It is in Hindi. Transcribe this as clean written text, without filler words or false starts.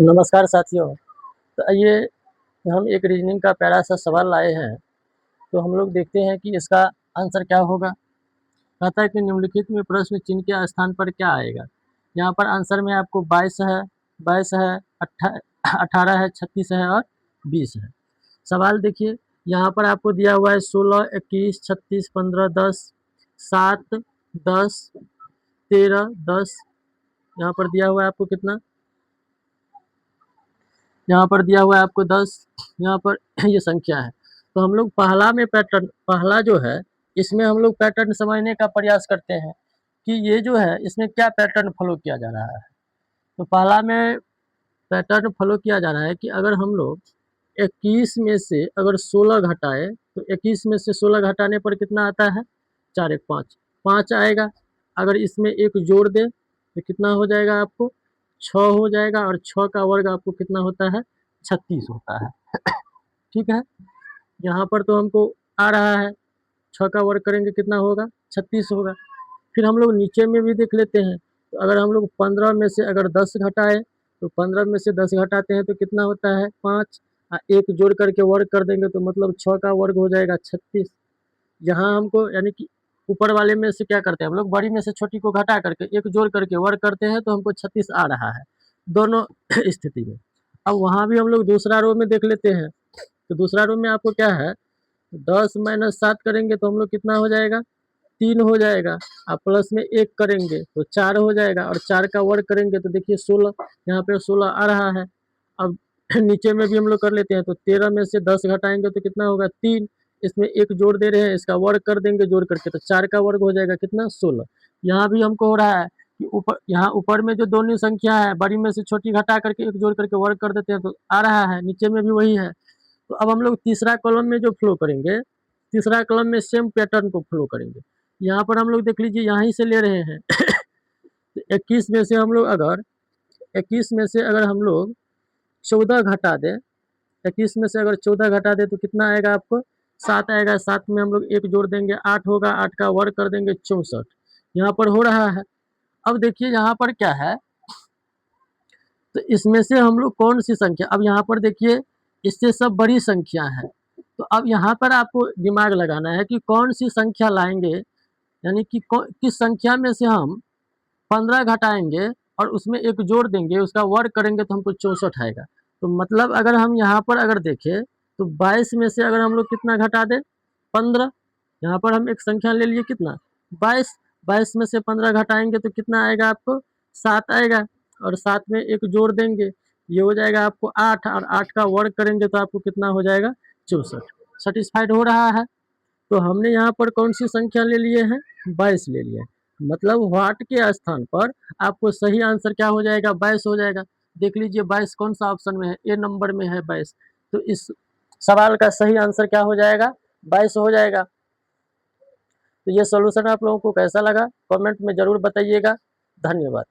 नमस्कार साथियों। तो आइए हम एक रीजनिंग का प्यारा सा सवाल लाए हैं। तो हम लोग देखते हैं कि इसका आंसर क्या होगा। कहता है कि निम्नलिखित में प्रश्न चिन्ह के स्थान पर क्या आएगा। यहाँ पर आंसर में आपको 22 है, 18 है, 36 है और 20 है। सवाल देखिए, यहाँ पर आपको दिया हुआ है 16, 21, 36, 15, 10, 7, 10, 13, 10। यहाँ पर दिया हुआ है आपको कितना, यहाँ पर दिया हुआ है आपको 10। यहाँ पर ये संख्या है। तो हम लोग पहला जो है, इसमें हम लोग पैटर्न समझने का प्रयास करते हैं कि ये जो है इसमें क्या पैटर्न फॉलो किया जा रहा है। तो पहला में पैटर्न फॉलो किया जा रहा है कि अगर हम लोग 21 में से अगर 16 घटाए तो 21 में से 16 घटाने पर कितना आता है, 4 1 5, 5 आएगा। अगर इसमें एक जोड़ दे तो कितना हो जाएगा आपको, 6 हो जाएगा। और 6 का वर्ग आपको कितना होता है, 36 होता है। ठीक है, यहाँ पर तो हमको आ रहा है, 6 का वर्ग करेंगे कितना होगा, 36 होगा। फिर हम लोग नीचे में भी देख लेते हैं। तो अगर हम लोग 15 में से अगर 10 घटाए तो 15 में से 10 घटाते हैं तो कितना होता है, 5। एक जोड़ करके वर्ग कर देंगे तो मतलब 6 का वर्ग हो जाएगा 36। यहाँ हमको यानी कि ऊपर वाले में से क्या करते हैं हम लोग, बड़ी में से छोटी को घटा करके एक जोड़ करके वर्ग करते हैं तो हमको 36 आ रहा है दोनों स्थिति में। अब वहाँ भी हम लोग दूसरा रो में देख लेते हैं। तो दूसरा रो में आपको क्या है, 10 माइनस 7 करेंगे तो हम लोग कितना हो जाएगा, 3 हो जाएगा। आप प्लस में 1 करेंगे तो 4 हो जाएगा। और 4 का वर्ग करेंगे तो देखिए 16, यहाँ पे 16 आ रहा है। अब नीचे में भी हम लोग कर लेते हैं। तो 13 में से 10 घटाएंगे तो कितना होगा, 3। इसमें एक जोड़ दे रहे हैं, इसका वर्ग कर देंगे जोड़ करके तो 4 का वर्ग हो जाएगा कितना, 16। यहाँ भी हमको हो रहा है कि ऊपर, यहाँ ऊपर में जो दोनों संख्या है बड़ी में से छोटी घटा करके एक जोड़ करके वर्ग कर देते हैं तो आ रहा है, नीचे में भी वही है। तो अब हम लोग तीसरा कॉलम में जो फ्लो करेंगे, तीसरा कॉलम में सेम पैटर्न को फ्लो करेंगे। यहाँ पर हम लोग देख लीजिए, यहीं से ले रहे हैं। तो 21 में से हम लोग अगर 21 में से अगर हम लोग 14 घटा दें, 21 में से अगर 14 घटा दें तो कितना आएगा आपको, 7 आएगा। 7 में हम लोग एक जोड़ देंगे, 8 होगा। 8 का वर्ग कर देंगे 64। यहाँ पर हो रहा है। अब देखिए यहाँ पर क्या है, तो इसमें से हम लोग कौन सी संख्या, अब यहाँ पर देखिए इससे सब बड़ी संख्या है। तो अब यहाँ पर आपको दिमाग लगाना है कि कौन सी संख्या लाएंगे, यानी कि किस संख्या में से हम 15 घटाएंगे और उसमें एक जोड़ देंगे, उसका वर्ग करेंगे तो हमको 64 आएगा। तो मतलब अगर हम यहाँ पर अगर देखें तो 22 में से अगर हम लोग कितना घटा दें, 15। यहाँ पर हम एक संख्या ले लिए कितना, 22। 22 में से 15 घटाएंगे तो कितना आएगा आपको, 7 आएगा। और 7 में एक जोड़ देंगे, ये हो जाएगा आपको 8। और 8 का वर्ग करेंगे तो आपको कितना हो जाएगा, 64। सेटिस्फाइड हो रहा है। तो हमने यहाँ पर कौन सी संख्या ले लिए हैं, 22 ले लिए हैं। मतलब व्हाट के स्थान पर आपको सही आंसर क्या हो जाएगा, 22 हो जाएगा। देख लीजिए 22 कौन सा ऑप्शन में है, ए नंबर में है 22। तो इस सवाल का सही आंसर क्या हो जाएगा, 22 हो जाएगा। तो ये सोल्यूशन आप लोगों को कैसा लगा कमेंट में जरूर बताइएगा। धन्यवाद।